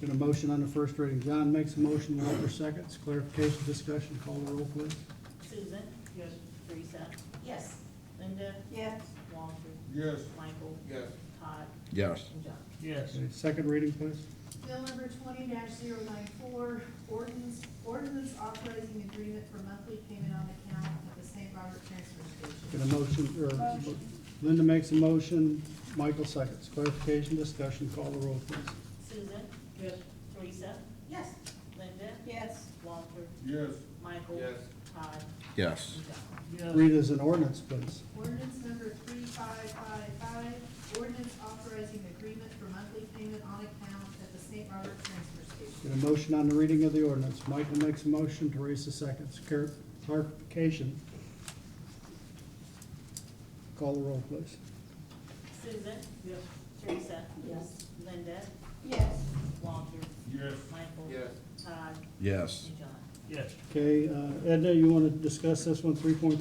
Got a motion on the first reading. John makes a motion, Walter seconds. Clarification, discussion, call the roll, please. Susan? Yes. Teresa? Yes. Linda? Yes. Walter? Yes. Michael? Yes. Todd? Yes. And John? Yes. Okay, second reading, please. Bill number 20-094, ordinance authorizing agreement for monthly payment on account at the St. Robert Transfer Got Station. a motion, or Motion. Linda makes a motion, Michael seconds. Clarification, discussion, call the roll, please. Susan? Yes. Teresa? Yes. Linda? Yes. Walter? Yes. Michael? Yes. Todd? Yes. And John? Read as an ordinance, please. Ordinance number 3555, ordinance authorizing agreement for monthly payment on account at the St. Robert Transfer Station. Got a motion on the reading of the ordinance. Michael makes a motion, Teresa seconds. Clarification. Call the roll, please. Susan? Yes. Teresa? Yes. Linda? Yes. Walter? Yes. Michael? Yes. Todd? Yes. And John? Yes. Okay, Edna, you want to discuss this one, 3.3?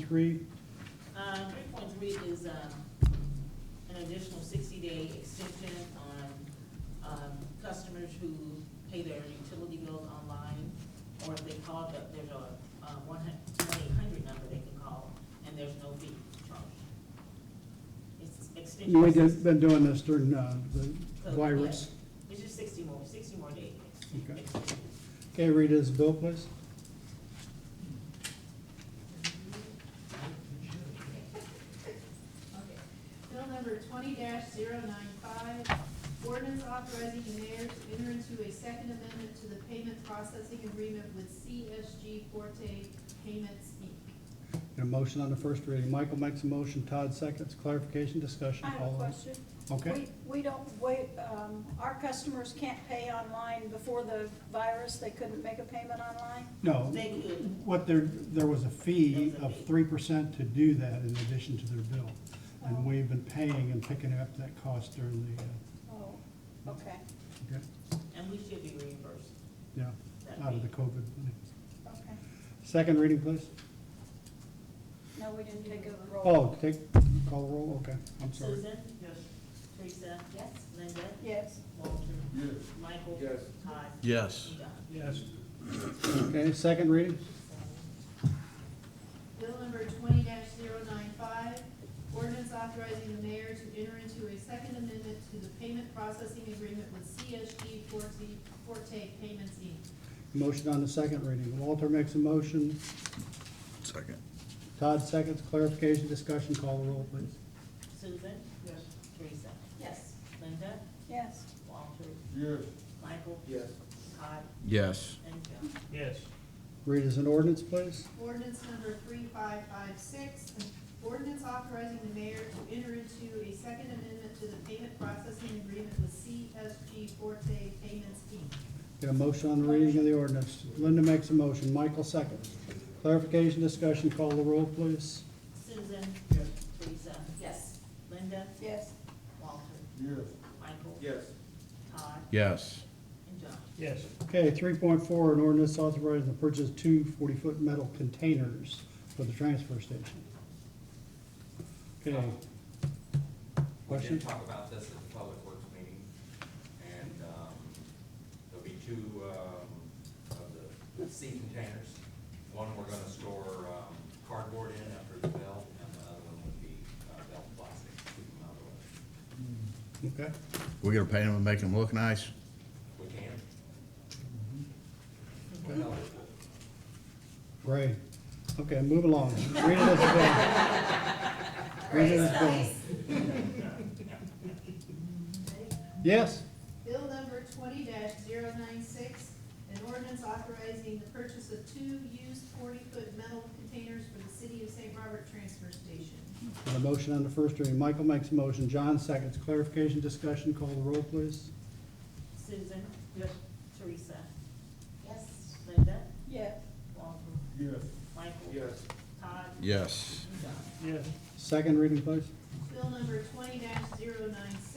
3.3 is an additional 60-day extension on customers who pay their utility bills online, or if they call, there's a 1-800 number they can call, and there's no fee charged. It's extension. We've been doing this during the So, virus. yeah, It's just 60 more days. Okay. Extension. Okay, read it as a bill, please. Okay. Bill number 20-095, ordinance authorizing the mayor to enter into a second amendment to the payment processing agreement with CSG Forte Payments, Inc. Got a motion on the first reading. Michael makes a motion, Todd seconds. Clarification, discussion, I have call a the roll. question. Okay. We don't wait, our customers can't pay online before the virus, they couldn't make a payment online? No, They could. what there was a fee There was a of fee. 3% to do that in addition to their bill. Oh. And we've been paying and picking up that cost during the, Oh, okay, okay, And we should be reimbursed. yeah, That out of the fee. COVID money. okay. Second reading, please. No, we didn't take a roll. Oh, call the roll, okay, I'm sorry. Susan? Yes. Teresa? Yes. Linda? Yes, Walter? Yes. Michael? Yes. Todd? Yes. And John? Yes. Okay, second reading. Bill number 20-095, ordinance authorizing the mayor to enter into a second amendment to the payment processing agreement with CSG Forte Payments, Inc. Motion on the second reading. Walter makes a motion, Second. Todd seconds. Clarification, discussion, call the roll, please. Susan? Yes. Teresa? Yes. Linda? yes, Walter? Yes. Michael? Yes. Todd? Yes. And John? Yes. Read as an ordinance, please. Ordinance number 3556, an ordinance authorizing the mayor to enter into a second amendment to the payment processing agreement with CSG Forte Payments, Inc. Got a motion on the reading of the ordinance. Linda makes a motion, Michael seconds. Clarification, discussion, call the roll, please. Susan? Yes. Teresa? Yes. Linda? yes, Walter? Yes. Michael? Yes. Todd? Yes. And John? Yes. Okay, 3.4, an ordinance authorizing the purchase of 2 40-foot metal containers for the transfer station. Okay. We Question? did talk about this at the Public Works meeting, and there'll be two of the sea containers. One we're gonna store cardboard in after the belt, and the other one would be belt plastic, keep them out of the way. Okay. We gonna paint them and make them look nice? We can. Okay. Well, Ray. Okay, move along. Read it as a bill. Read it as a bill. Yes. Bill number 20-096, an ordinance authorizing the purchase of 2 used 40-foot metal containers for the city of St. Robert Transfer Station. Got a motion on the first reading. Michael makes a motion, John seconds. Clarification, discussion, call the roll, please. Susan? Yes. Teresa? Yes. Linda? yes, Walter? Yes. Michael? Yes. Todd? Yes. And John? Yes. Second reading, please. Bill number 20-096,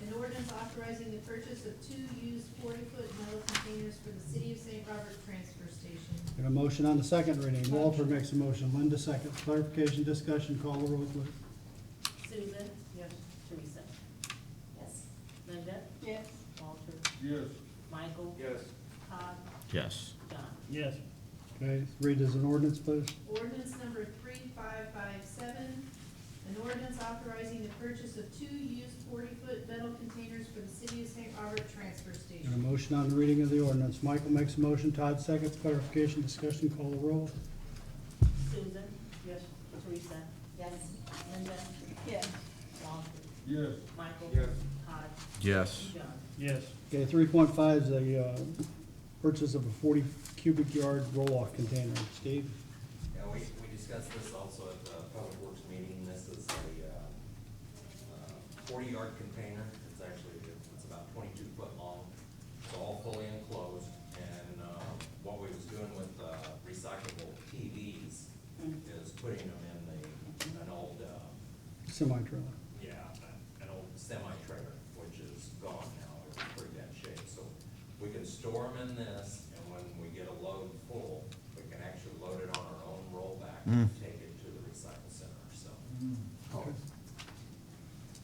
an ordinance authorizing the purchase of 2 used 40-foot metal containers for the city of St. Robert Transfer Station. Got a motion on the second reading. Walter makes a motion, Linda seconds. Clarification, discussion, call the roll, please. Susan? Yes. Teresa? Yes. Linda? yes, Walter? Yes. Michael? Yes. Todd? Yes. John? Yes. Okay, read as an ordinance, please. Ordinance number 3557, an ordinance authorizing the purchase of 2 used 40-foot metal containers for the city of St. Robert transfer And a station. motion on the reading of the ordinance. Michael makes a motion, Todd seconds, clarification, discussion, call the roll. Susan? Yes. Teresa? Yes. Linda? Yes. Walter? Yes. Michael? Yes. Todd? Yes. John? Yes. Okay, 3.5 is a purchase of a 40 cubic yard roll-off container. Steve? Yeah, we discussed this also at the Public Works meeting. This is a 40-yard container. It's actually, it's about 22 foot long. It's all fully enclosed. And what we was doing with recyclable TVs is putting them in an old, Semi-trailer. yeah, an old semi-trailer, which is gone now. It's in pretty bad shape. So we can store them in this, and when we get a load full, we can actually load it on our own rollback and take it to the recycle center, so. Okay.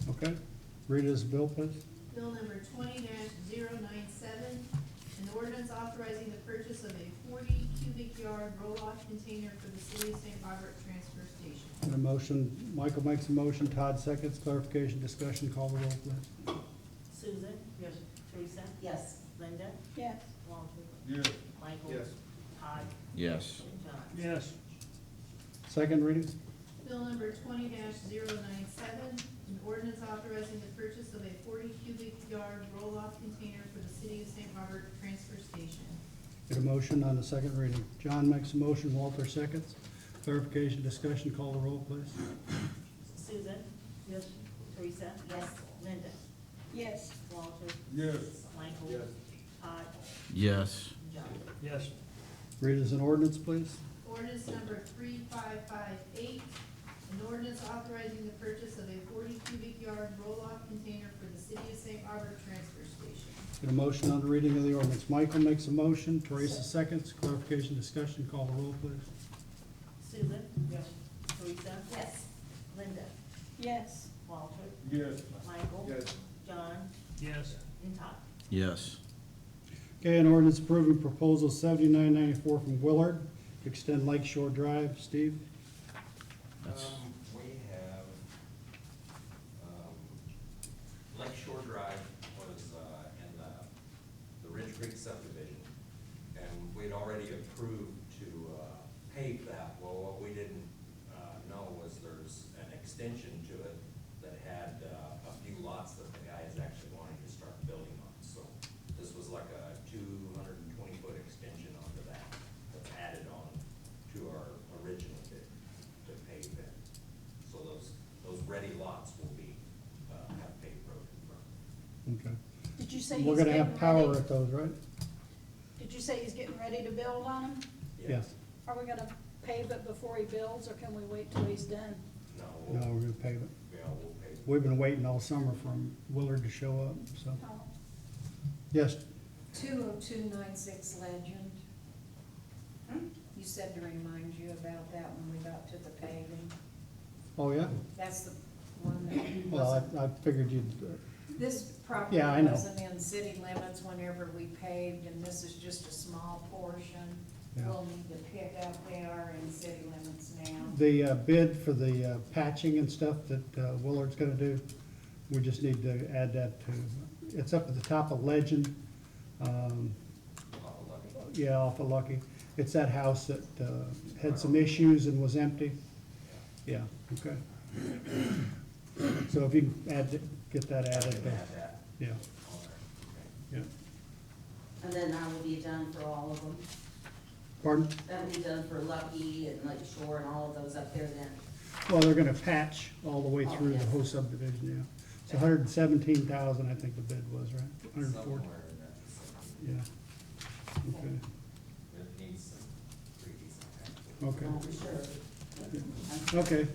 Okay, read it as a bill, please. Bill number 20-097, an ordinance authorizing the purchase of a 40 cubic yard roll-off container for the city of St. Robert transfer station. And a motion, Michael makes a motion, Todd seconds, clarification, discussion, call the roll, please. Susan? Yes. Teresa? Yes. Linda? Yes. Walter? Yes. Michael? Yes. Todd? Yes. And John? Yes. Second reading? Bill number 20-097, an ordinance authorizing the purchase of a 40 cubic yard roll-off container for the city of St. Robert transfer station. Get a motion on the second reading. John makes a motion, Walter seconds. Clarification, discussion, call the roll, please. Susan? Yes. Teresa? Yes. Linda? Yes. Walter? Yes. Michael? Yes. Todd? Yes. John? Yes. Read as an ordinance, please. Ordinance number 3558, an ordinance authorizing the purchase of a 40 cubic yard roll-off container for the city of St. Robert transfer station. Get a motion on the reading of the ordinance. Michael makes a motion, Teresa seconds. Clarification, discussion, call the roll, please. Susan? Yes. Teresa? Yes. Linda? Yes. Walter? Yes. Michael? Yes. John? Yes. And Todd? Yes. Okay, an ordinance approving proposal 7994 from Willard to extend Lake Shore Drive. Steve? That's, We have, Lake Shore Drive was, in the Ridge Creek subdivision, and we'd already approved to, pave that. Well, what we didn't, know was there's an extension to it that had, a few lots that the guy is actually wanting to start building on. So this was like a 220-foot extension onto that, that's added on to our original bid to pave it. So those ready lots will be, have paved road in front. Okay. Did you say We're he's gonna have getting power ready? at those, right? Did you say he's getting ready to build on them? Yes. Are we gonna pave it before he builds, or can we wait till he's done? No, No, we'll, we're gonna pave it. yeah, we'll pave it. We've been waiting all summer for Willard to show up, so. Oh. Yes, 20296 Legend. You said to remind you about that when we got to the paving. oh, yeah? That's the one that Well, wasn't, I figured you'd, this property Yeah, I know. wasn't in city limits whenever we paved, and this is just a small portion. Yeah. We'll need to pick up, they are in city limits now. the bid for the patching and stuff that Willard's gonna do, we just need to add that to, it's up at the top of Legend, yeah, off of Lucky. It's that house that had some issues and was empty. Yeah, okay. So if you can add, get that I added, can add that yeah, on there. Okay. yeah. And then that will be done for all of them. Pardon? That'll be done for Lucky and Lake Shore and all of those up there then. Well, they're gonna patch all the way Oh, through the yes. whole subdivision, yeah. It's 117,000, I think the bid was, right? 140, Somewhere in that vicinity. yeah. Okay, It needs some pretty decent patch. okay, For sure. okay.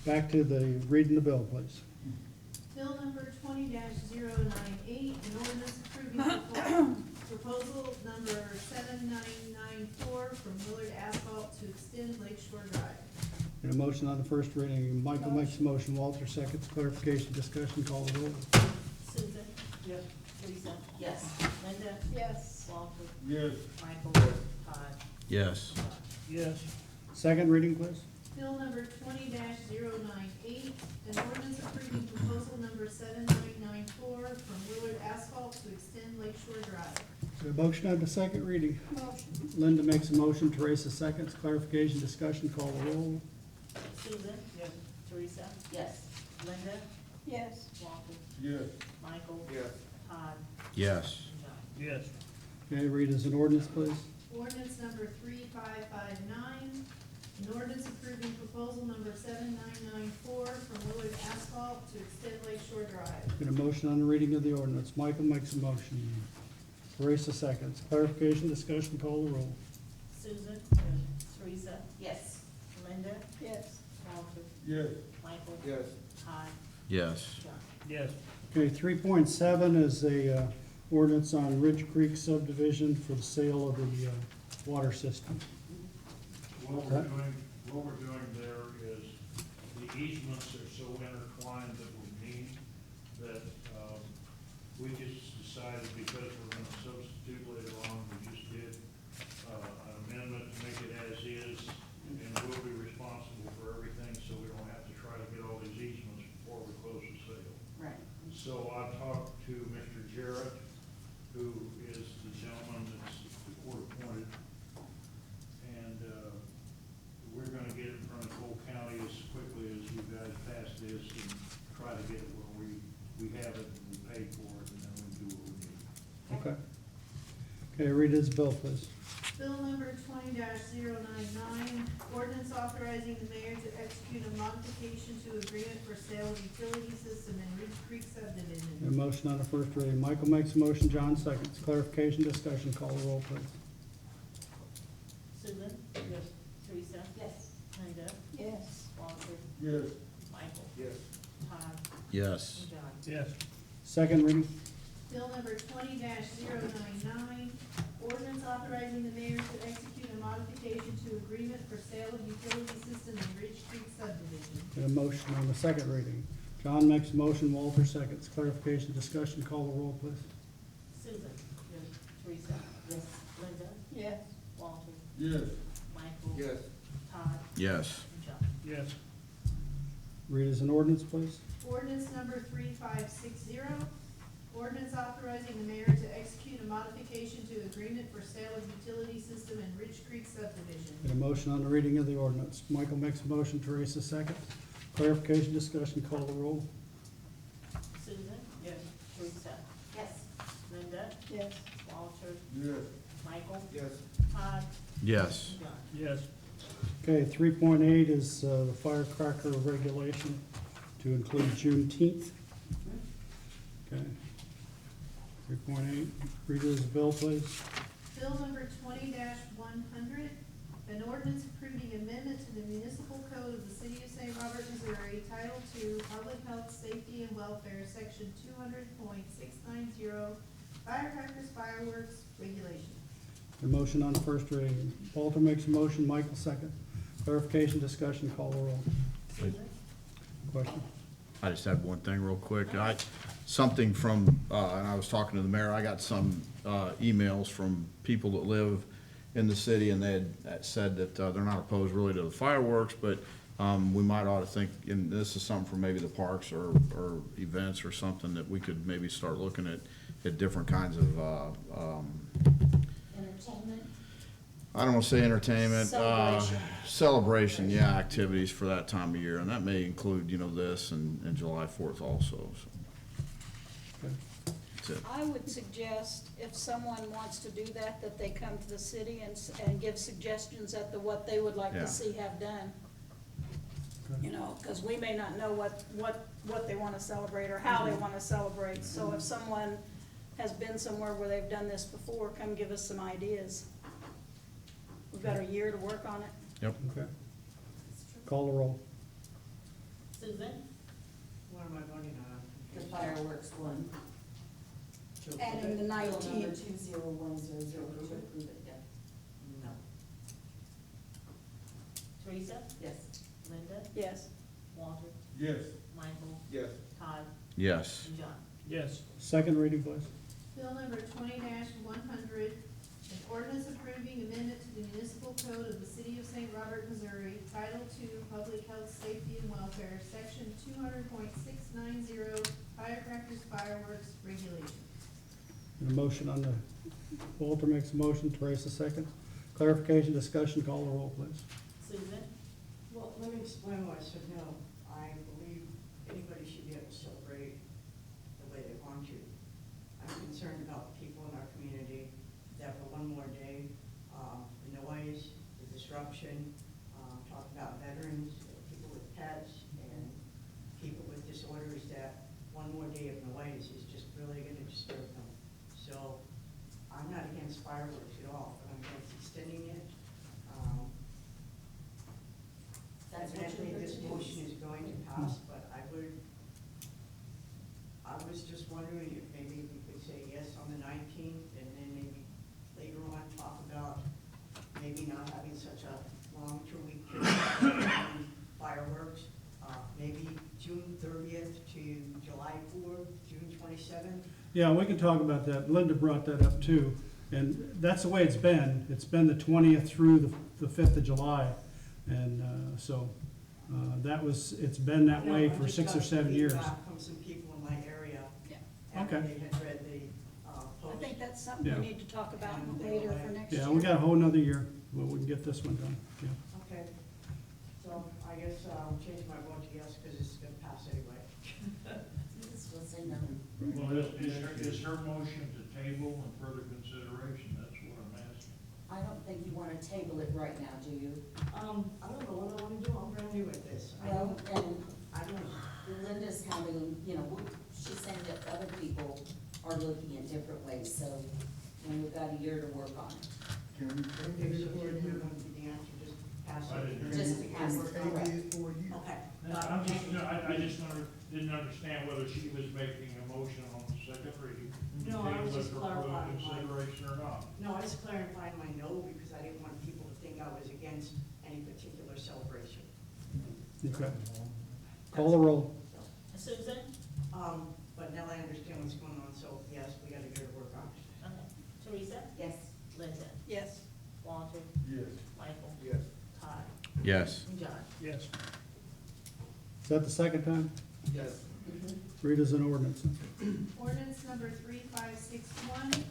Back to the reading the bill, please. Bill number 20-098, an ordinance approving proposal number 7994 from Willard Asphalt to extend Lake Shore Drive. Get a motion on the first reading. Michael makes a motion, Walter seconds. Clarification, discussion, call the roll. Susan? Yes. Teresa? Yes. Linda, Yes. Walter, Yes. Michael, Todd, Yes. John. Yes. Second reading, please. Bill number 20-098, an ordinance approving proposal number 7994 from Willard Asphalt to extend Lakeshore Drive. A motion on the second reading. Motion. Linda makes a motion, Teresa seconds, clarification, discussion, call the roll. Susan? Yes. Teresa? Yes. Linda, Yes. Walter, Yes. Michael, Yes. Todd, Yes. and John. Yes. Okay, read as an ordinance, please. Ordinance number 3559, an ordinance approving proposal number 7994 from Willard Asphalt to extend Lakeshore Drive. Get a motion on the reading of the ordinance. Michael makes a motion. Teresa seconds. Clarification, discussion, call the roll. Susan? Teresa? Yes. Linda, Yes. Walter, Yes. Michael, Yes. Todd, Yes. John. Yes. Okay, 3.7 is a ordinance on Ridge Creek subdivision for the sale of the water system. What we're doing there is, the easements are so intertwined that we need, that, we just decided, because we're gonna substitute later on, we just did, an amendment to make it as is, and we'll be responsible for everything, so we don't have to try to get all these easements before we close the sale. Right. So I talked to Mr. Jarrett, who is the gentleman that's the court appointed, and, we're gonna get it in front of Cole County as quickly as you guys pass this and try to get it where we have it and we pay for it, and then we do what we need. Okay. Okay, read as a bill, please. Bill number 20-099, ordinance authorizing the mayor to execute a modification to agreement for sale of utility system in Ridge Creek A subdivision. motion on the first reading. Michael makes a motion, John seconds. Clarification, discussion, call the roll, please. Susan? Yes. Teresa? Yes. Linda, Yes. Walter, Yes. Michael, Yes. Todd, Yes. and John. Yes. Second reading. Bill number 20-099, ordinance authorizing the mayor to execute a modification to agreement for sale of utility system in Ridge Creek subdivision. A motion on the second reading. John makes a motion, Walter seconds. Clarification, discussion, call the roll, please. Susan? Yes. Teresa? Yes. Linda, Yes. Walter, Yes. Michael, Yes. Todd, Yes. and John. Yes. Read as an ordinance, please. Ordinance number 3560, ordinance authorizing the mayor to execute a modification to agreement for sale of utility system in Ridge Creek subdivision. Get a motion on the reading of the ordinance. Michael makes a motion, Teresa seconds. Clarification, discussion, call the roll. Susan? Yes. Teresa? Yes. Linda, Yes. Walter, Yes. Michael, Yes. Todd, Yes. and John. Yes. Okay, 3.8 is the firecracker regulation to include Juneteenth. Okay. 3.8, read it as a bill, please. Bill number 20-100, an ordinance approving amendment to the municipal code of the city of St. Robert, Missouri, Title II, Public Health, Safety, and Welfare, Section 200.690, Firecrackers, Fireworks, Regulation. A motion on the first reading. Walter makes a motion, Michael second. Clarification, discussion, call the roll. Susan? Question? I just had one thing real quick. Something from, and I was talking to the mayor, I got some emails from people that live in the city, and they had said that they're not opposed really to the fireworks, but we might ought to think, and this is something for maybe the parks or events or something, that we could maybe start looking at different kinds of, Entertainment? I don't want to say entertainment. Celebration. Celebration, yeah, activities for that time of year, and that may include, this and July 4th also, so. Okay. That's it. I would suggest if someone wants to do that, that they come to the city and give suggestions at what they would like Yeah. to see have done. Okay. Because we may not know what they want to celebrate or how they want to celebrate. So if someone has been somewhere where they've done this before, come give us some ideas. We've got a year to work on it. Yep. Okay. Call the roll. Susan? What am I voting on? The fireworks one. And in the Bill number 19th. 201000 to approve it, yeah. No. Teresa? Yes. Linda, Yes. Walter, Yes. Michael, Yes. Todd, Yes. and John. Yes. Second reading, please. Bill number 20-100, an ordinance approving amendment to the municipal code of the city of St. Robert, Missouri, Title II, Public Health, Safety, and Welfare, Section 200.690, Firecrackers, Fireworks, Regulations. And a motion on the, Walter makes a motion, Teresa seconds. Clarification, discussion, call the roll, please. Susan? Well, let me explain why I said no. I believe anybody should be able to celebrate the way they want to. I'm concerned about the people in our community that for one more day, the noise, the disruption, talk about veterans, people with pets, and people with disorders, that one more day of noise is just really gonna disturb them. So I'm not against fireworks at all, but I'm against extending it. That's what Evidently, you're this here to do. motion is going to pass, but I was just wondering if maybe we could say yes on the 19th, and then maybe later on talk about maybe not having such a long 2-week period of fireworks, maybe June 30th to July 4th, June 27th. Yeah, we can talk about that. Linda brought that up too. And that's the way it's been. It's been the 20th through the 5th of July. And it's been that way for 6 or 7 years. From some people in my area. Yeah. After Okay. they had read the I post. think that's something Yeah. we need to talk about later for next year. Yeah, we got a whole nother year, but we can get this one done, yeah. Okay, so I guess I'll change my vote to yes, because it's gonna pass anyway. We'll say no. Well, is her motion to table and further consideration? That's what I'm asking. I don't think you wanna table it right now, do you? I don't know what I wanna do, I'm brand new at this. Well, and I don't, Linda's having, she's saying that other people are looking at different ways, so, we've got a year to work on it. okay, so we're doing the answer, just pass I it. didn't- Just pass it, correct. Okay. I'm just, I just didn't understand whether she was making a motion on the second reading. to No, I was table it just for further clarifying my- consideration or not. No, I was clarifying my no, because I didn't want people to think I was against any particular celebration. Okay. Call the roll. So, Susan? but now I understand what's going on, so yes, we got a year to work on it. Okay. Teresa? Yes. Linda? Yes. Walter? Yes. Michael? Yes. Todd? Yes. And John? Yes. Is that the second time? Yes. Read as an ordinance. Ordinance number 3561,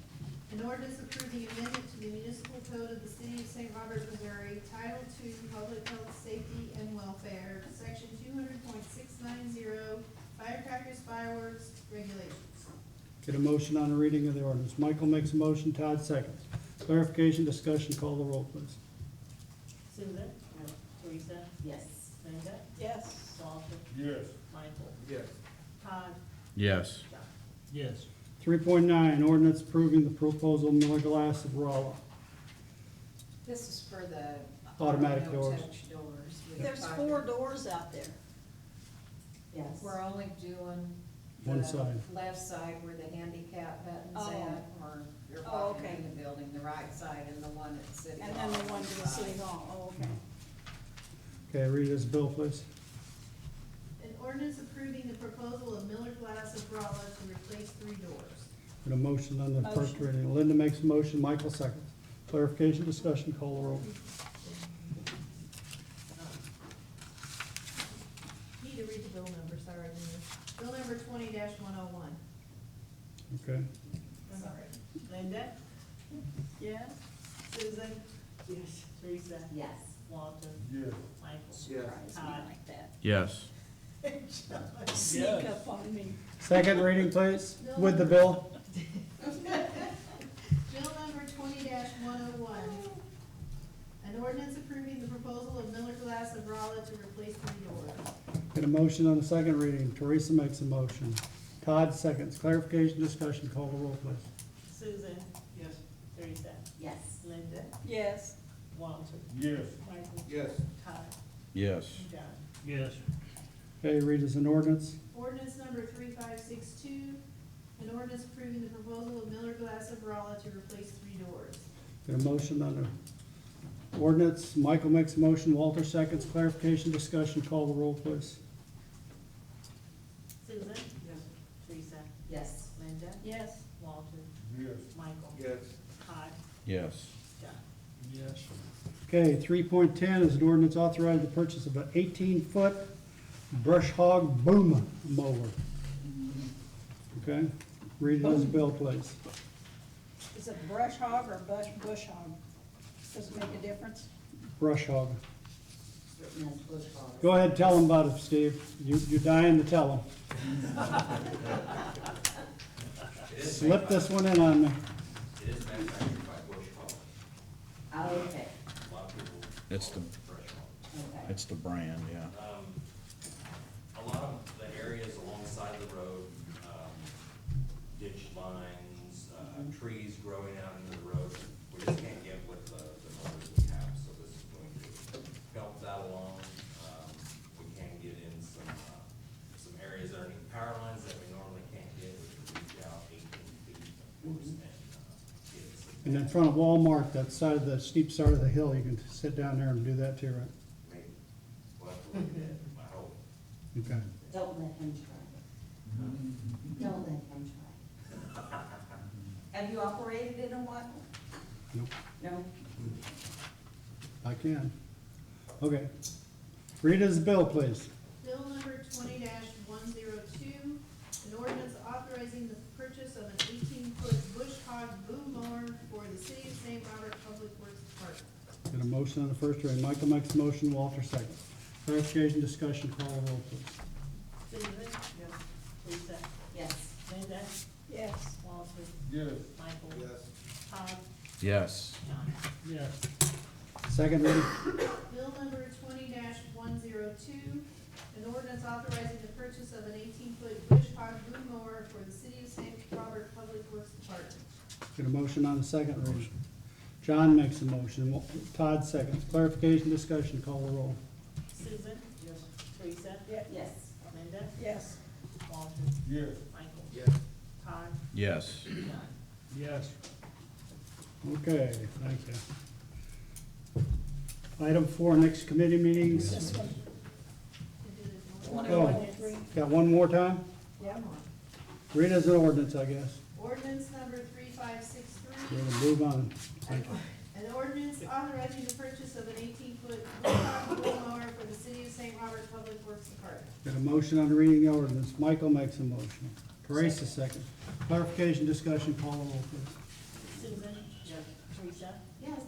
an ordinance approving amendment to the municipal code of the city of St. Robert, Missouri, Title II, Public Health, Safety, and Welfare, Section 200.690, Firecrackers, Fireworks, Regulations. Get a motion on the reading of the ordinance. Michael makes a motion, Todd seconds. Clarification, discussion, call the roll, please. Susan? Teresa? Yes. Linda? Yes. Walter? Yes. Michael? Yes. Todd? Yes. John? Yes. 3.9, ordinance approving the proposal Miller Glass of Rolla. This is for the. Automatic no doors. touch doors. We There's talked- 4 doors out there. Yes. We're only doing One the side. left side where the handicap button's Oh. at, or you're Oh, walking okay. in the building, the right side and the one at City Hall. And then the one to the city hall, oh, okay. Okay, read as bill, please. An ordinance approving the proposal of Miller Glass of Rolla to replace 3 doors. Get a motion on the first Motion. reading. Linda makes a motion, Michael seconds. Clarification, discussion, call the roll. Need to read the bill number, sorry, Linda. Bill number 20-101. Okay. Sorry. Linda? Yes. Susan? Yes. Teresa? Yes. Walter? Yes. Michael? Surprise me Todd? like that. Yes. Sneak up on me. Second reading, please, with the bill. Bill number 20-101. An ordinance approving the proposal of Miller Glass of Rolla to replace 3 doors. Get a motion on the second reading. Teresa makes a motion. Todd seconds. Clarification, discussion, call the roll, please. Susan? Yes. Teresa? Yes. Linda? Yes. Walter? Yes. Michael? Yes. Todd? Yes. And John? Yes. Okay, read as an ordinance. Ordinance number 3562, an ordinance approving the proposal of Miller Glass of Rolla to replace 3 doors. Get a motion on the ordinance. Michael makes a motion, Walter seconds. Clarification, discussion, call the roll, please. Susan? Yes. Teresa? Yes. Linda? Yes. Walter? Michael. Yes. Todd. Yes. John. Yes. Okay, 3.10 is an ordinance authorizing the purchase of an 18-foot brush hog boom mower. Okay, read it as a bill, please. Is it brush hog or bush hog? Does it make a difference? Brush hog. Written as bush hog. Go ahead, tell them about it, Steve. You're dying to tell them. Slip this one in on me. It is manufactured by Bush Hog. Oh, okay, A lot of people It's the, call it Fresh Hog. okay. it's the brand, yeah. A lot of the areas alongside the road, ditch lines, trees growing out into the road, we just can't get with the numbers we have, so this is going to help that along. We can get in some areas underneath power lines that we normally can't get, we can reach out 18 feet, of course, and get some. And in front of Walmart, that side of the steep side of the hill, you can sit down there and do that too, right? Maybe, we'll have to look at it, I hope. Okay. Don't let him try. Don't let him try. Have you operated it in a while? Nope, No? I can. Okay. Read it as a bill, please. Bill number 20-102, an ordinance authorizing the purchase of an 18-foot bush hog boom mower for the city of St. Robert Public Works Department. Got a motion on the first reading. Michael makes a motion, Walter second. Clarification, discussion, call the roll, please. Susan. Yes. Teresa. Yes. Linda. Yes. Walter. Yes. Michael. Yes. Todd. Yes. John. Yes. Second reading. Bill number 20-102, an ordinance authorizing the purchase of an 18-foot bush hog boom mower for the city of St. Robert Public Works Department. Got a motion on the second reading. John makes a motion, Todd seconds. Clarification, discussion, call the roll. Susan. Yes. Teresa. Yes. Linda. Yes. Walter. Yes. Michael. Yes. Todd. Yes. John. Yes. Okay, thank you. Item 4, next committee meetings. This one. Wanna Oh. go into 3? Got one more time? Yeah. Read as an ordinance, I guess. Ordinance number 3563, We're gonna move on. Thank you. an ordinance authorizing the purchase of an 18-foot bush hog boom mower for the city of St. Robert Public Works Department. Got a motion on reading the ordinance. Michael makes a motion. Teresa second. Clarification, discussion, call the roll, please. Susan. Yes. Teresa. Yes.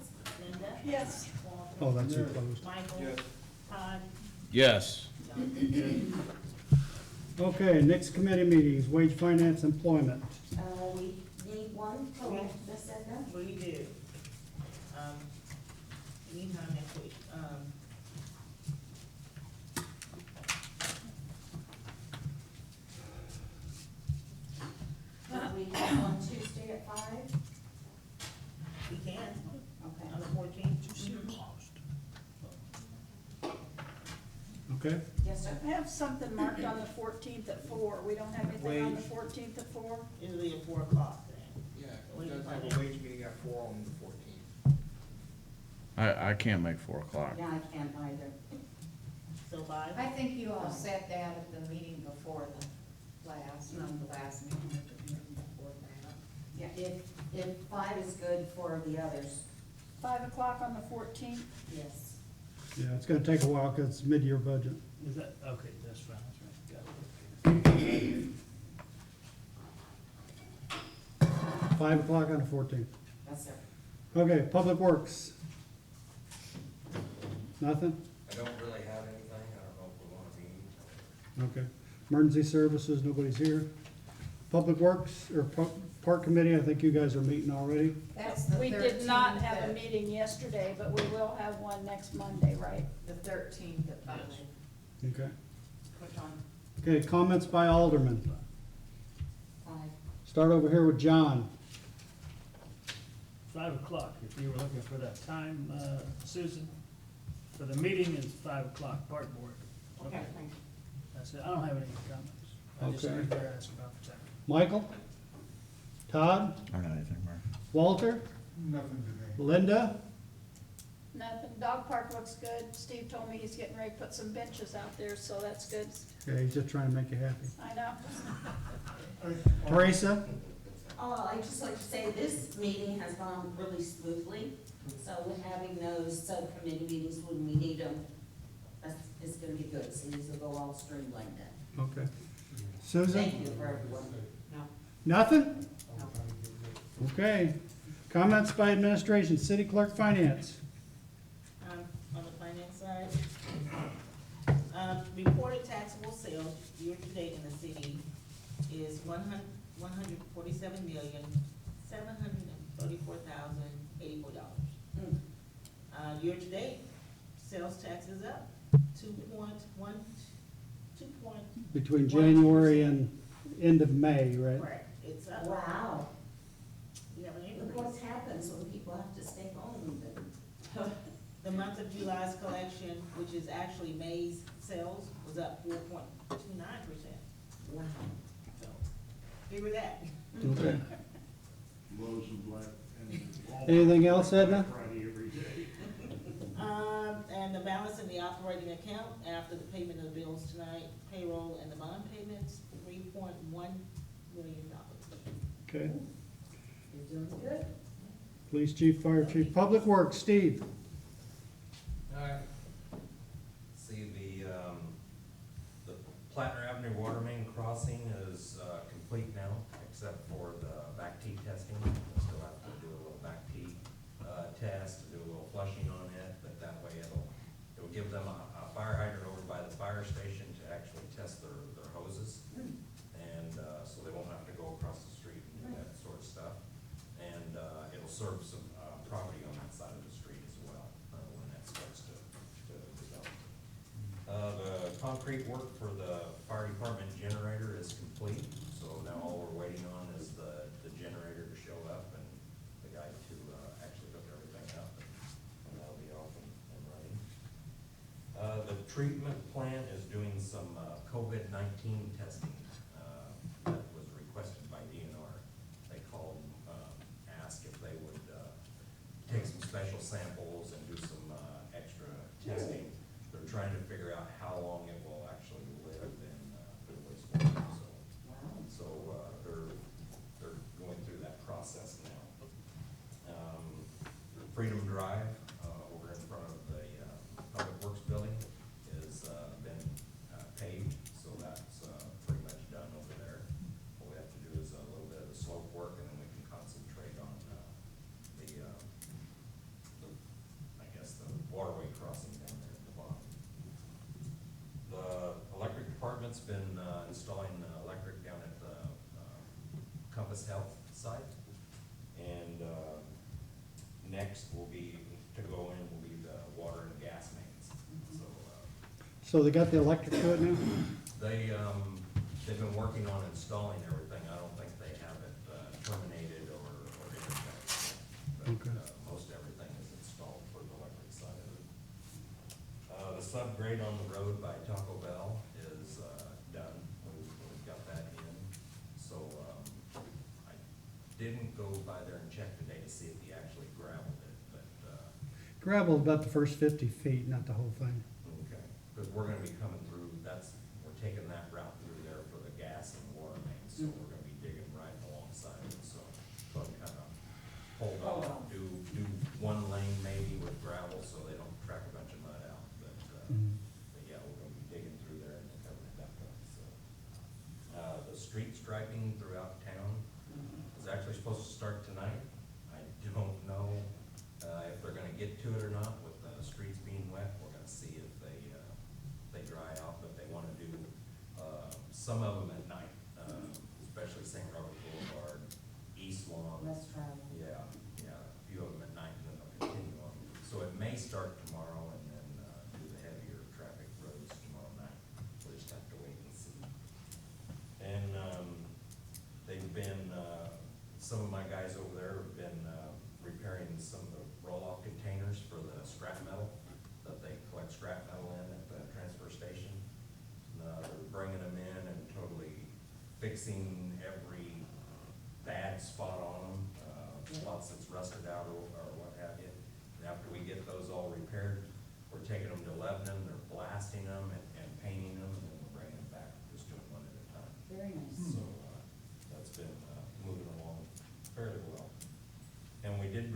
Linda. Yes. Walter. Oh, that's your closed. Michael. Yes. Todd. Yes. John. Okay, next committee meetings, wage, finance, employment. We need one, correct, Ms. Edna? We do. Anytime next week. Could we have one Tuesday at 5? We can, Okay. on the 14th. Okay? Yes, sir. I have something marked on the 14th at 4. We don't have anything on the 14th at 4? Usually at 4 o'clock then. Yeah, We we can does find have out. a wage meeting at 4 on the 14th. I can't make 4 o'clock. Yeah, I can't either. So 5? I think you all said that at the meeting before the last, not the last meeting, but the meeting before that. Yeah, if 5 is good for the others, 5 o'clock on the 14th? yes. Yeah, it's gonna take a while because it's mid-year budget. Is that, okay, that's fine, that's right, got it. 5 o'clock on the 14th. Yes, sir. Okay, Public Works. Nothing? I don't really have anything, I don't know if we wanna meet. Okay. Emergency Services, nobody's here. Public Works, or Park Committee, I think you guys are meeting already. That's the 13th. We did not have a at- meeting yesterday, but we will have one next Monday, right? The 13th at 5. Okay. Put on Okay, comments by Alderman. 5. Start over here with John. 5 o'clock, if you were looking for that time, Susan, for the meeting is 5 o'clock, park board. Okay. That's it, I don't have any comments. I just Okay. heard her ask about the time. Michael? Todd? I don't have anything, Mark. Walter? Nothing today. Linda? Nothing. Dog park looks good. Steve told me he's getting ready to put some benches out there, so that's good. Okay, he's just trying to make you happy. I know. Teresa? I'd just like to say this meeting has gone really smoothly. So with having those subcommittee meetings when we need them, it's gonna be good. So these will go all streamlined then. Okay. Susan? Thank you for everyone. Nothing? Okay. Comments by administration, city clerk, finance. On the finance side, reported taxable sales year-to-date in the city is $147,734,084. Year-to-date, sales tax is up 2.1. Between January and end of May, right? Correct, it's up. Wow. We have an Look what's increase. happened, so people have to stay home and. The month of July's collection, which is actually May's sales, was up 4.29%. Wow. So, figure that. Okay. Lowe's and Black and Walmart. Anything else, Edna? Friday every day. And the balance in the operating account after the payment of the bills tonight, payroll and the bond payments, $3.1 million. Okay. You're doing good. Police chief, fire chief, public works, Steve. Alright. See, the Plattner Avenue water main crossing is, complete now, except for the back T testing. We'll still have to do a little back T, test, do a little flushing on it, but that way it'll give them a fire hydrant over by the fire station to actually test their hoses. And, so they won't have to go across the street and do that sort of stuff. And, it'll serve some, property on that side of the street as well, when that starts to develop. The concrete work for the fire department generator is complete, so now all we're waiting on is the generator to show up and the guy to, actually hook everything up, and that'll be off and running. The treatment plant is doing some, COVID-19 testing, that was requested by DNR. They called, asked if they would, take some special samples and do some, extra testing. They're trying to figure out how long it will actually live in, the wastewater, so. Wow. So, they're going through that process now. Freedom Drive, over in front of the, Public Works Building is, been, paved, so that's, pretty much done over there. What we have to do is a little bit of the slope work, and then we can concentrate on, I guess, the waterway crossing down there at the bottom. The electric department's been, installing, electric down at the, Compass Health site. And, next will be, to go in, will be the water and gas mains. So, So they got the electric to it now? they've been working on installing everything. I don't think they have it, terminated or anything. But, Okay. most everything is installed for the electric side of it. The subgrade on the road by Taco Bell is, done. We've got that in. So, I didn't go by there and check today to see if he actually gravelled it, but, Gravel about the first 50 feet, not the whole thing. okay. Because we're gonna be coming through, we're taking that route through there for the gas and water mains, so we're gonna be digging right alongside it, so I'm kind of hold off, do one lane maybe with gravel, so they don't track a bunch of mud out, but yeah, we're gonna be digging through there and covering it back up, so. The street striping throughout town is actually supposed to start tonight. I don't know, if they're gonna get to it or not with the streets being wet. We're gonna see if they dry out, but they wanna do, some of them at night, especially St. Robert Boulevard, East Lawn. Let's travel. Yeah, a few of them at night, and then they'll continue on. So it may start tomorrow and then, do the heavier traffic roads tomorrow night. We'll just have to wait and see. And, they've been, some of my guys over there have been, repairing some of the roll-off containers for the scrap metal, that they collect scrap metal in at the transfer station. They're bringing them in and totally fixing every bad spot on them, spots that's rusted out or what have you. And after we get those all repaired, we're taking them to Lebanon, they're blasting them and painting them, and then we're bringing them back, just doing one at a time. Very nice. So, that's been, moving along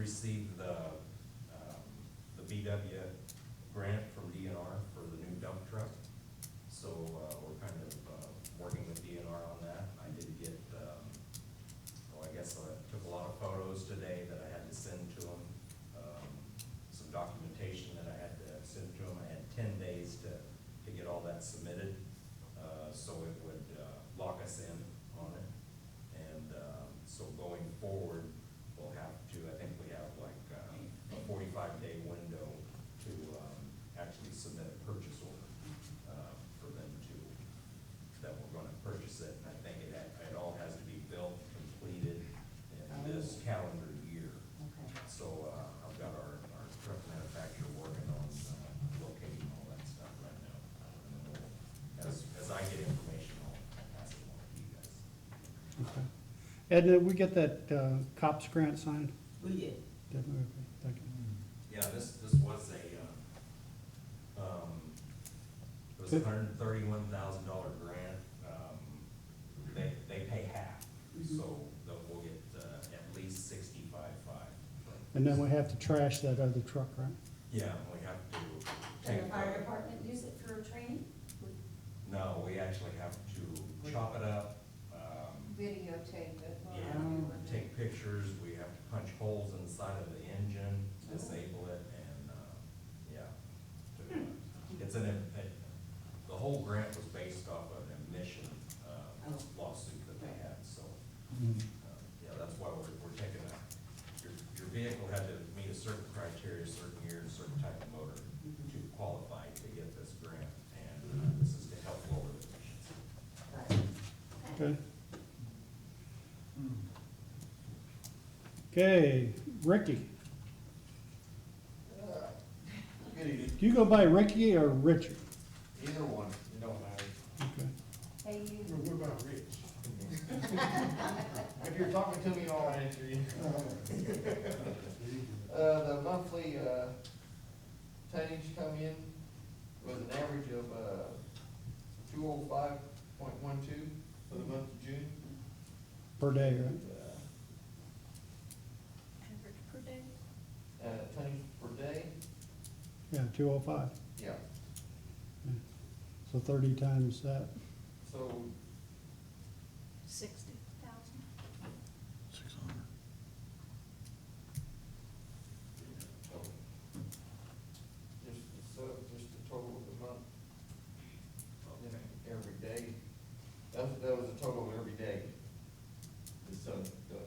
received the VW grant from DNR for the new dump truck. So, we're kind of, working with DNR on that. I did get, I guess I took a lot of photos today that I had to send to them. Some documentation that I had to send to them. I had 10 days to get all that submitted, so it would, lock us in on it. And, so going forward, we'll have to, I think we have like, a 45-day window to, actually submit a purchase order, for them to, that we're gonna purchase it. And I think it all has to be built, completed in this calendar year. Okay. So, I've got our truck manufacturer working on, locating all that stuff right now. And then we'll, as I get information, I'll pass it along to you guys. Okay. Edna, we get that COPS grant signed? We did. Did we? Okay, thank you. Yeah, this was it was a $131,000 grant. They pay half, so we'll get, at least 65.5. And then we have to trash that other truck, right? Yeah, we have to Can take. the fire department use it for training? No, we actually have to chop it up, Videotape it. yeah, take pictures, we have to punch holes inside of the engine, disable it, and, yeah. It's the whole grant was based off of an emission, lawsuit that they had, so, yeah, that's why we're taking your vehicle had to meet a certain criteria, certain year, a certain type of motor to qualify to get this grant, and, this is to help lower the emissions. Right. Okay. Okay, Ricky. Good evening. Do you go by Ricky or Richard? Either one, it don't matter. Okay. Hey, you, What about Rich? If you're talking to me, I'll answer you. The monthly, tonnage come in was an average of, 205.12 for the month of June. Per day, right? And, Average per day? tonnage per day, Yeah, 205. yeah, So 30 times that. so 60,000. 600. just the total of the month. You know, every day, that was a total of every day. So, the,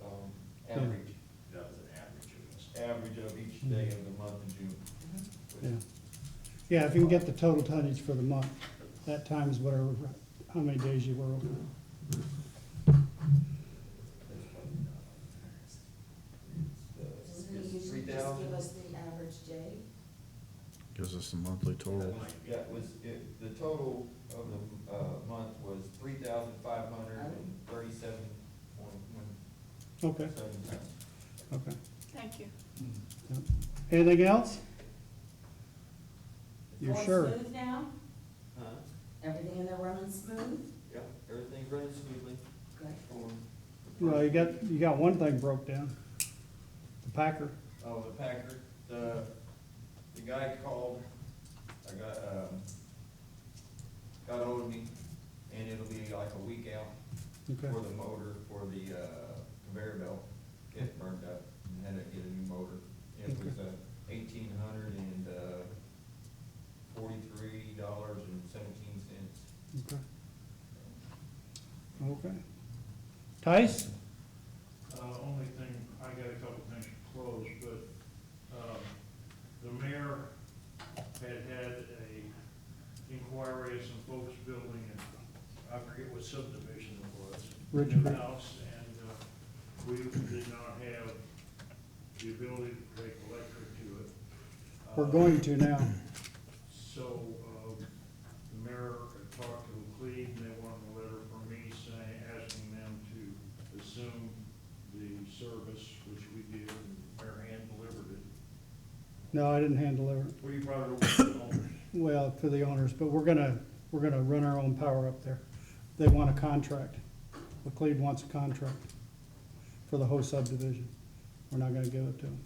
average, That was an average of this. average of each day of the month of June. Yeah. Yeah, if you can get the total tonnage for the month, that times whatever, how many days you were open. Doesn't it usually just give us the average day? Gives us the monthly total. That was, the total of the, month was 3,537.17 Okay, cents. okay. Thank you. Yep. Anything else? You're Going sure? smooth now? Everything in there running smooth? Yeah, everything's running smoothly. Good. Well, you got one thing broke down. The Packer. Oh, the Packer, the guy called, I got hold of me, and it'll be like a week out Okay, for the motor, for the, conveyor belt, get burned up, and had to get a new motor. It was, $1,843.17. okay. Okay. Tice? Only thing, I got a couple things to close, but, the mayor had a inquiry of some folks building, and I forget what subdivision it was. Richard. New house, and, we did not have the ability to take electric to it. We're going to now. So, the mayor had talked to Cleve, and they wanted a letter from me saying, asking them to assume the service, which we did, and mayor hand delivered it. No, I didn't hand deliver it. Well, you brought it over to the owners. Well, to the owners, but we're gonna run our own power up there. They want a contract. McLeod wants a contract for the whole subdivision. We're not gonna give it to them.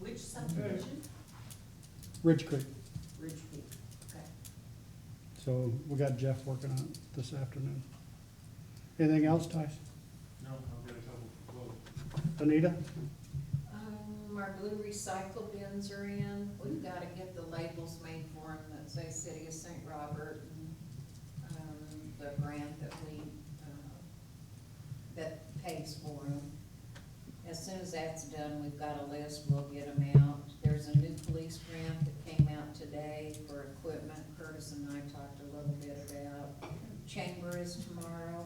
Which subdivision? Ridge Creek. Ridge Peak, okay. So we got Jeff working on it this afternoon. Anything else, Tice? No, I've got a couple for quotes. Anita? Our blue recycle bins are in. We've gotta get the labels made for them that say City of St. Robert and, the grant that we, that pays for them. As soon as that's done, we've got a list, we'll get them out. There's a new police grant that came out today for equipment Curtis and I talked a little bit about. Chamber is tomorrow.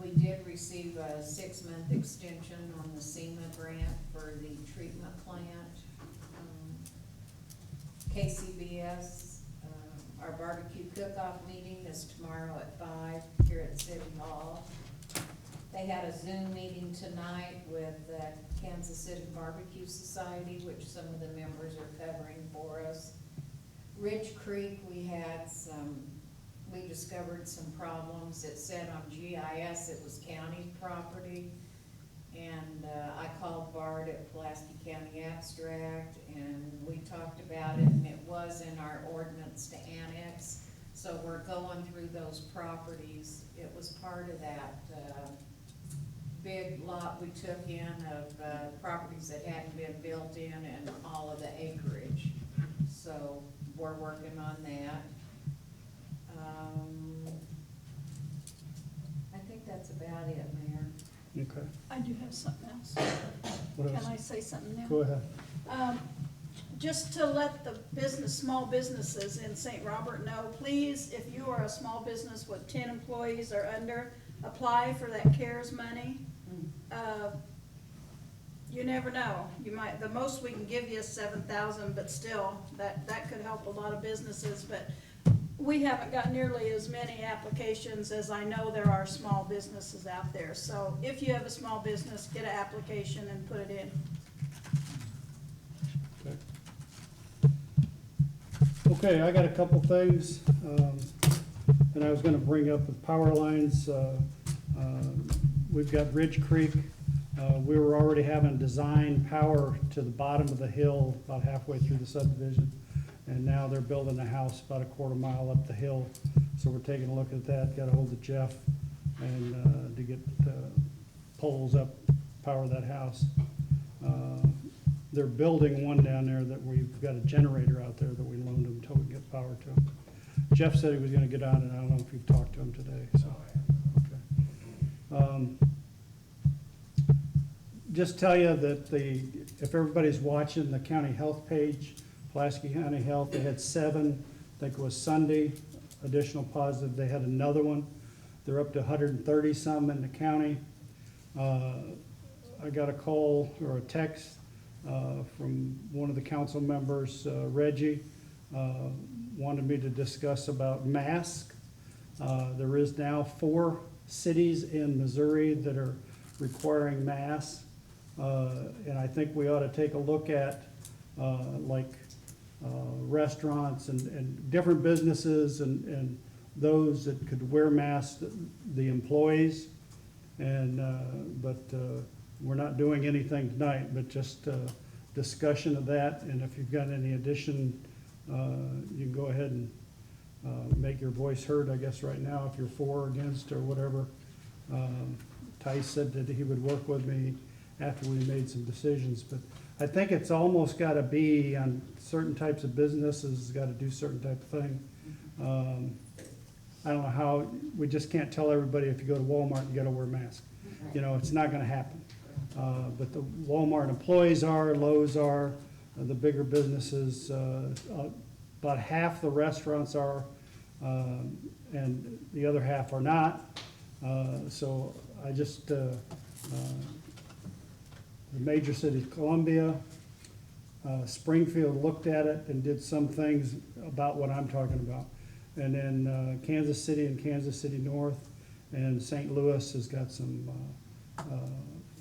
We did receive a 6-month extension on the SEMA grant for the treatment plant. KCBS, our barbecue cook-off meeting is tomorrow at 5 here at City Hall. They had a Zoom meeting tonight with the Kansas City Barbecue Society, which some of the members are covering for us. Ridge Creek, we discovered some problems. It said on GIS it was county property. And I called Bart at Pulaski County Abstract, and we talked about it, and it was in our ordinance to annex. So we're going through those properties. It was part of that big lot we took in of properties that hadn't been built in and all of the acreage. So we're working on that. I think that's about it, Mayor. Okay. I do have something else. What else? Can I say something now? Go ahead. Just to let the small businesses in St. Robert know, please, if you are a small business with 10 employees or under, apply for that CARES money. You never know. You might, the most we can give you is 7,000, but still, that could help a lot of businesses. But we haven't got nearly as many applications as I know there are small businesses out there. So if you have a small business, get an application and put it in. Okay, I got a couple things, and I was gonna bring up with power lines. We've got Ridge Creek. We were already having design power to the bottom of the hill about halfway through the subdivision. And now they're building a house about a quarter mile up the hill. So we're taking a look at that, got a hold of Jeff and, to get, poles up, power that house. They're building one down there that we've got a generator out there that we loaned them until we get power to them. Jeff said he was gonna get on it. I don't know if you've talked to him today, so, okay. Just tell you that if everybody's watching the county health page, Pulaski County Health, they had 7, I think it was Sunday, additional positive. They had another one. They're up to 130 some in the county. I got a call or a text from one of the council members, Reggie, wanted me to discuss about masks. There is now 4 cities in Missouri that are requiring masks. And I think we ought to take a look at restaurants and different businesses and those that could wear masks, the employees. And, but we're not doing anything tonight, but just discussion of that. And if you've got any addition, you can go ahead and make your voice heard, I guess, right now, if you're for or against or whatever. Tice said that he would work with me after we made some decisions, but I think it's almost gotta be on certain types of businesses, gotta do certain type of thing. I don't know how, we just can't tell everybody if you go to Walmart, you gotta wear a mask. You know, it's not gonna happen. But the Walmart employees are, Lowe's are, the bigger businesses, about half the restaurants are, and the other half are not. So I just, the major cities, Columbia, Springfield looked at it and did some things about what I'm talking about. And then Kansas City and Kansas City North and St. Louis has got some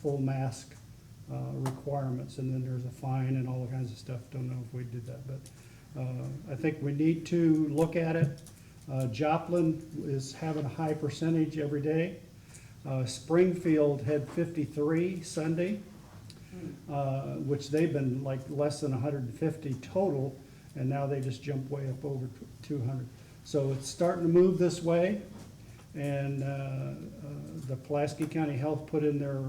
full mask requirements. And then there's a fine and all kinds of stuff. Don't know if we did that, but I think we need to look at it. Joplin is having a high percentage every day. Springfield had 53 Sunday. which they've been like less than 150 total, and now they just jumped way up over 200. So it's starting to move this way, and the Pulaski County Health put in their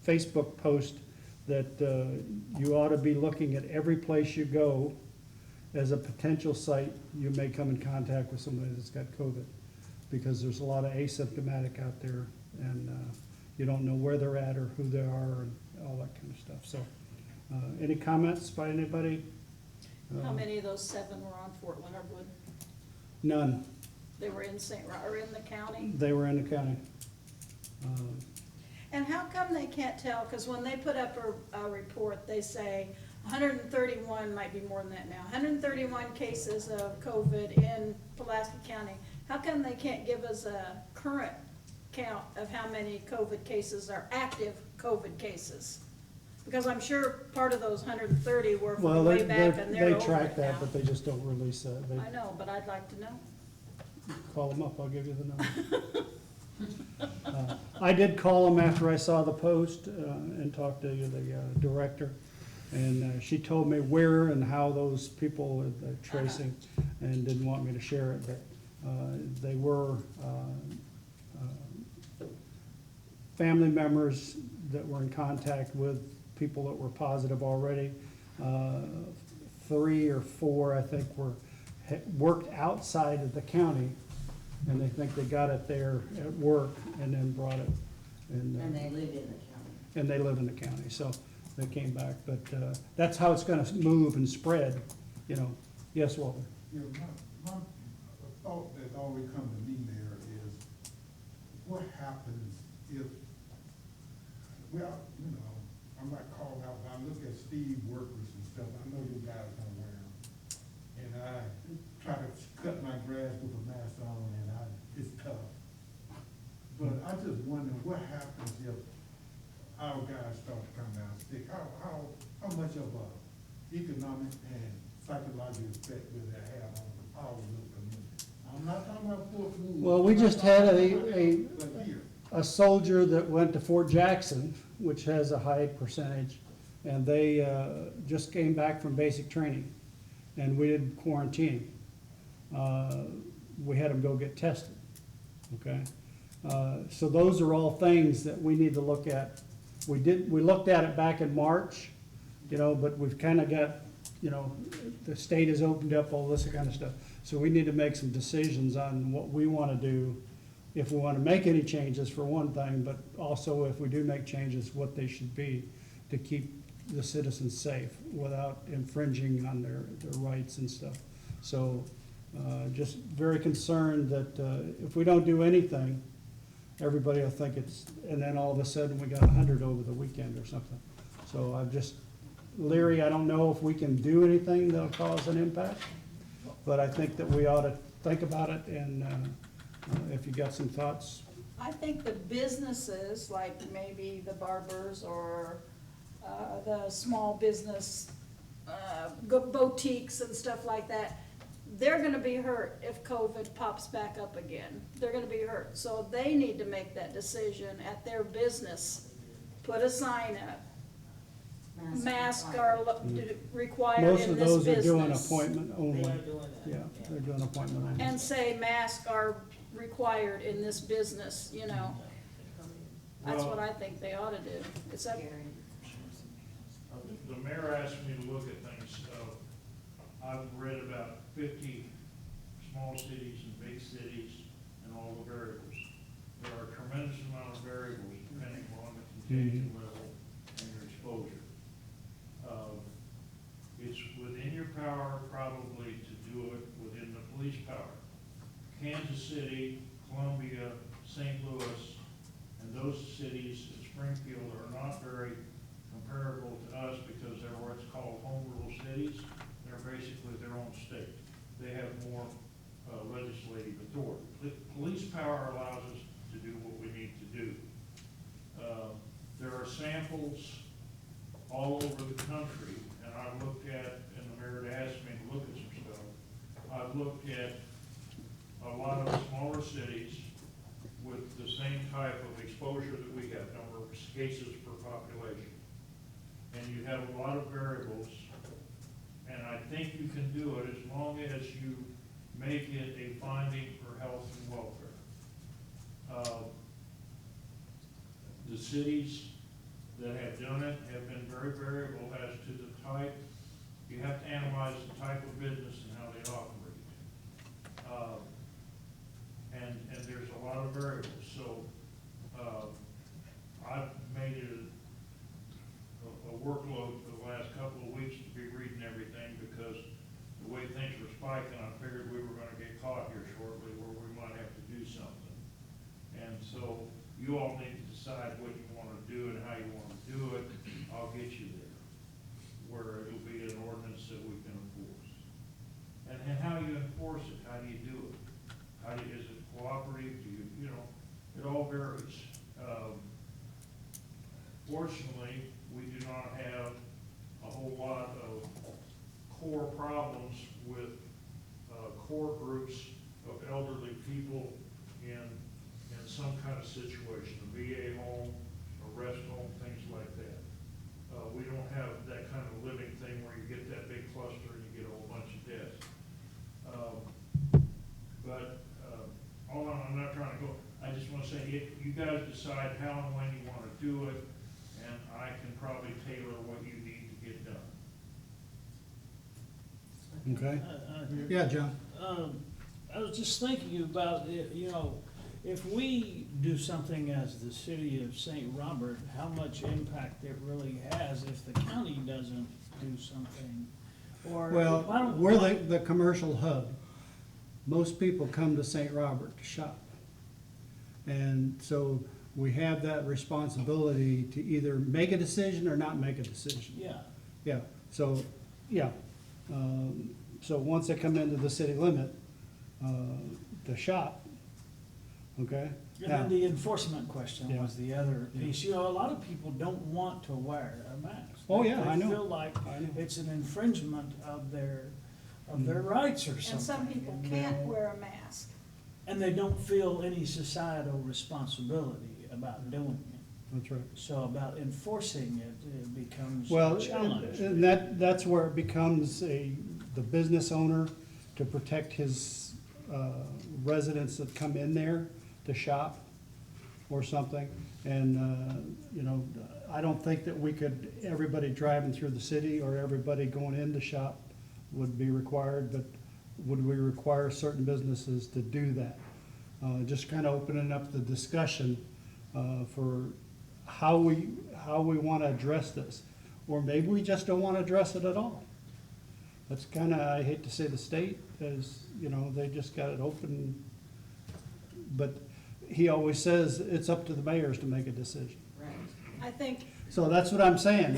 Facebook post that you ought to be looking at every place you go as a potential site you may come in contact with somebody that's got COVID, because there's a lot of asymptomatic out there, and you don't know where they're at or who they are and all that kind of stuff. So, any comments by anybody? How many of those 7 were on Fort Leonard Wood? None. They were in or in the county? They were in the county. And how come they can't tell? Because when they put up a report, they say 131, might be more than that now, 131 cases of COVID in Pulaski County. How come they can't give us a current count of how many COVID cases are active COVID cases? Because I'm sure part of those 130 were Well, from way back and they're they over track it that, now. but they just don't release that. They I know, but I'd like to know. call them up, I'll give you the number. I did call them after I saw the post and talked to the director, and she told me where and how those people are tracing, and didn't want me to share it, but they were family members that were in contact with people that were positive already. 3 or 4, I think, worked outside of the county, and they think they got it there at work and then brought it. And they live in the county. And they live in the county, so they came back, but that's how it's gonna move and spread, you know. Yes, Walter? You know, my thought that always come to me there is, what happens if, well, you know, I'm not called out, but I look at Steve workers and stuff, I know you guys don't wear them. And I try to cut my grass with a mask on, and it's tough. But I just wonder what happens if our guys start to come down sick? How much of a economic and psychological effect will that have on our little community? I'm not talking about Fort Wood. Well, we just had But here. a soldier that went to Fort Jackson, which has a high percentage, and they just came back from basic training, and we did quarantine. We had them go get tested, okay? So those are all things that we need to look at. We looked at it back in March, you know, but we've kind of got, you know, the state has opened up, all this kind of stuff. So we need to make some decisions on what we want to do, if we want to make any changes for one thing, but also if we do make changes, what they should be to keep the citizens safe without infringing on their rights and stuff. So just very concerned that if we don't do anything, everybody will think it's, and then all of a sudden we got 100 over the weekend or something. So I'm just leery. I don't know if we can do anything that'll cause an impact, but I think that we ought to think about it, and if you got some thoughts. I think the businesses, like maybe the barbers or the small business boutiques and stuff like that, they're gonna be hurt if COVID pops back up again. They're gonna be hurt. So they need to make that decision at their business. Put a sign up. Masks are required Most in of this those are doing business. appointment They only. are doing that. Yeah, they're doing appointment only. And say masks are required in this business, you know. That's Well- what I think they ought to do. It's up. The mayor asked me to look at things. I've read about 50 small cities and big cities and all the variables. There are a tremendous amount of variables depending on the contagion level and your exposure. It's within your power probably to do it within the police power. Kansas City, Columbia, St. Louis, and those cities in Springfield are not very comparable to us because they're what's called home rule cities. They're basically their own state. They have more legislative authority. Police power allows us to do what we need to do. There are samples all over the country, and I've looked at, and the mayor asked me to look at some stuff. I've looked at a lot of smaller cities with the same type of exposure that we have, number of cases per population. and you have a lot of variables, and I think you can do it as long as you make it a finding for health and welfare. The cities that have done it have been very variable as to the type. You have to analyze the type of business and how they operate. And there's a lot of variables, so, I've made it a workload for the last couple of weeks to be reading everything, because the way things were spiking, I figured we were gonna get caught here shortly where we might have to do something. And so, you all need to decide what you wanna do and how you wanna do it. I'll get you there, where it'll be an ordinance that we can enforce. And how you enforce it, how do you do it? Is it cooperative, you know, it all varies. Fortunately, we do not have a whole lot of core problems with, core groups of elderly people in some kind of situation, a VA home, a rest home, things like that. We don't have that kind of living thing where you get that big cluster and you get a whole bunch of deaths. I'm not trying to go, I just want to say, you guys decide how and when you want to do it, and I can probably tailor what you need to get done. Okay? Uh, Yeah, John? I was just thinking about, you know, if we do something as the city of St. Robert, how much impact it really has if the county doesn't do something? Or why Well, don't- we're the commercial hub. Most people come to St. Robert to shop. And so we have that responsibility to either make a decision or not make a decision. Yeah, Yeah, so, yeah. So once they come into the city limit, to shop, okay? and Now, then the enforcement question Yeah. was the other piece. You know, a lot of people don't want to wear a mask. Oh, yeah, I know. They feel like I know. it's an infringement of their rights or something. And some people And can't they'll- wear a mask. And they don't feel any societal responsibility about doing it. That's right. So about enforcing it, it becomes Well, a challenge. and that's where it becomes the business owner to protect his residents that come in there to shop or something. And, you know, I don't think that we could, everybody driving through the city or everybody going in to shop would be required, but would we require certain businesses to do that? Just kind of opening up the discussion for how we want to address this. Or maybe we just don't want to address it at all. That's kind of, I hate to say the state, as, you know, they just got it open. But he always says it's up to the mayors to make a decision. Right. I think, So that's what I'm saying.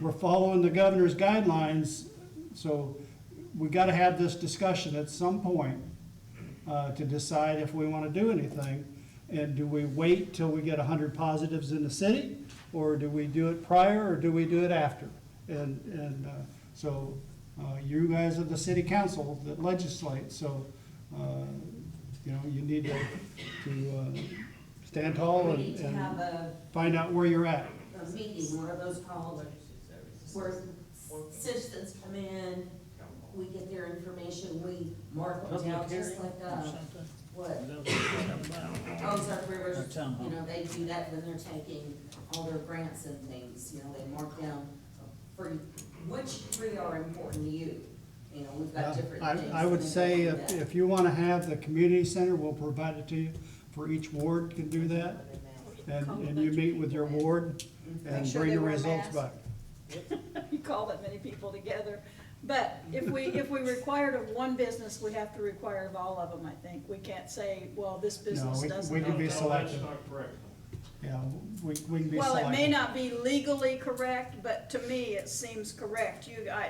We're following the governor's guidelines, so we got to have this discussion at some point to decide if we want to do anything. And do we wait till we get 100 positives in the city? Or do we do it prior, or do we do it after? And so you guys are the city council that legislate, so, you know, you need to stand tall We need to and have a find out where you're at. meeting, what are those called? Where citizens come in, we get their information, we mark them down, Public just hearing like, or something? what? Is that what you're talking about? Ozark Rivers, Or town hall. you know, they do that when they're taking all their grants and things, you know, they mark down for, which three are important to you? You know, we've got different things. I would and say they do that. if you want to have the community center, we'll provide it to you. For each ward can do that. And you meet with your ward Make and sure bring they your wear results masks. back. you call that many people together. But if we require it of one business, we have to require of all of them, I think. We can't say, well, this business we doesn't. can be No, selective. that's not correct. Yeah, we can be Well, it may selective. not be legally correct, but to me, it seems correct.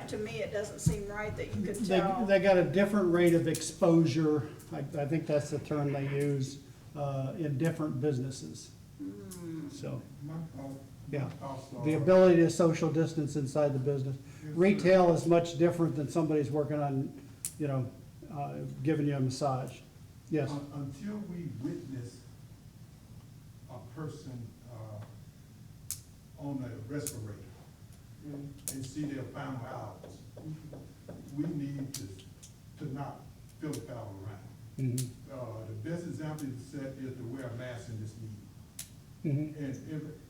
To me, it doesn't seem right that you can tell. They got a different rate of exposure, I think that's the term they use, in different businesses. So, My thought- yeah, my thoughts are- the ability to social distance inside the business. Retail is much different than somebody's working on, you know, giving you a massage. Yes, Until we witness a person on a respirator, and see their final hours. We need to not fill foul around. Mhm. The best example you set is to wear a mask in this meeting. Mhm.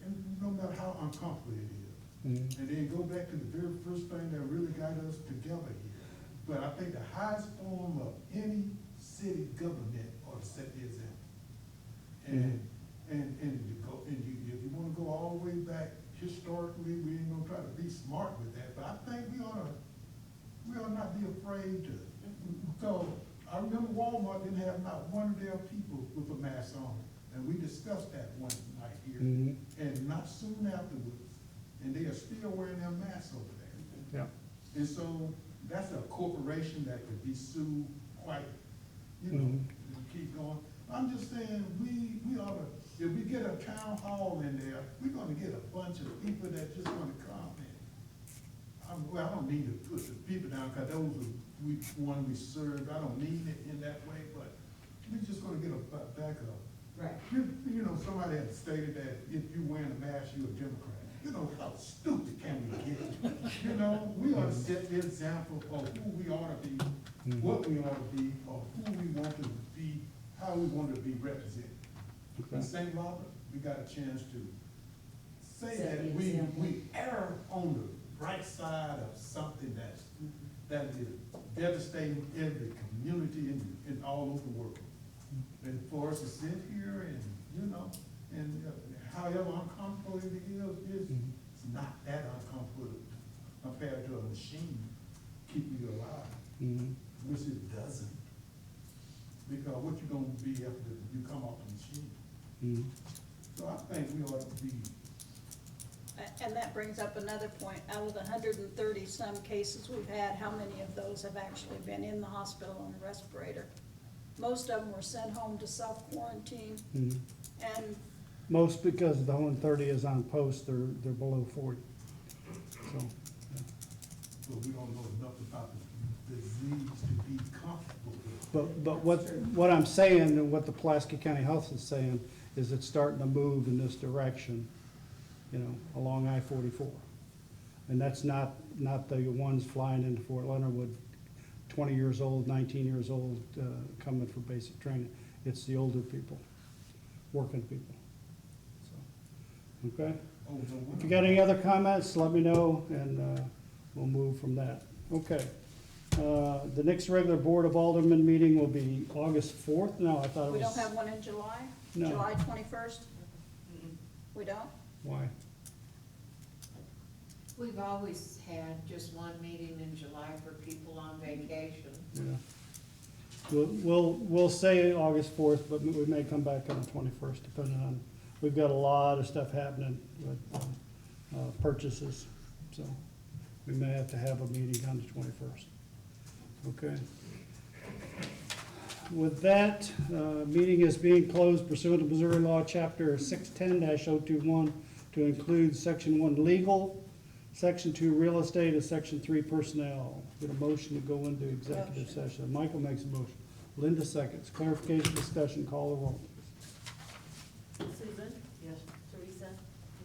And no matter how uncomfortable it is. Mhm. And then go back to the very first thing that really got us together here. But I think the highest form of any city government ought to set the example. And you go, if you wanna go all the way back historically, we ain't gonna try to be smart with that, but I think we ought not be afraid to. Because I remember Walmart didn't have not one of their people with a mask on, and we discussed that one night here. Mhm. And not soon afterwards, and they are still wearing their masks over there. Yeah. And so, that's a corporation that could be sued quite, you know, Mhm. keep going. I'm just saying, we ought to, if we get a town hall in there, we're gonna get a bunch of people that just wanna come and, well, I don't mean to put the people down, cause those are one we served, I don't mean it in that way, but we're just gonna get a backup. Right. You know, somebody had stated that if you wearing a mask, you're a Democrat. You know, how stupid can we get? You know, we ought to set the example of who we ought to be, what we ought to be, or who we want to be, how we want to be represented. Okay. In St. Robert, we got a chance to say Set that the we example. err on the right side of something that is devastating every community in all over the world. And for us to sit here and, you know, and however uncomfortable it is, it's not that uncomfortable compared to a machine keeping you alive, Mhm. which it doesn't. Because what you gonna be after you come off the machine? Mhm. So I think we ought to be, And that brings up another point. Out of the 130-some cases we've had, how many of those have actually been in the hospital on a respirator? Most of them were sent home to self-quarantine, Mhm. and Most because the 130 is on post, they're below 40. So, but we don't know enough about the disease to be comfortable with. but what I'm saying, and what the Pulaski County Health is saying, is it's starting to move in this direction, you know, along I-44. And that's not the ones flying into Fort Leonard Wood, 20 years old, 19 years old, coming for basic training. It's the older people, working people. So, okay? Oh, no, If you got any other comments, let me know, and we'll move from that. Okay. The next regular Board of Aldermen meeting will be August 4th. No, I thought it was. we don't have one in July? No. July 21st? We don't? Why? We've always had just one meeting in July for people on vacation. Yeah. We'll say August 4th, but we may come back on the 21st, depending on, we've got a lot of stuff happening with purchases, so we may have to have a meeting on the 21st. Okay. With that, meeting is being closed pursuant to Missouri Law, Chapter 610-021, to include Section 1 legal, Section 2 real estate, and Section 3 personnel. Get a motion to go into executive session. Michael makes a motion. Linda seconds. Clarification, discussion, call the roll. Susan? Yes. Teresa?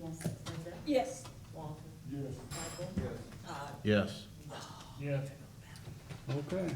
Yes. Linda? Yes. Walter? Yes. Michael? Yes. Todd? Yes. Yeah. Okay.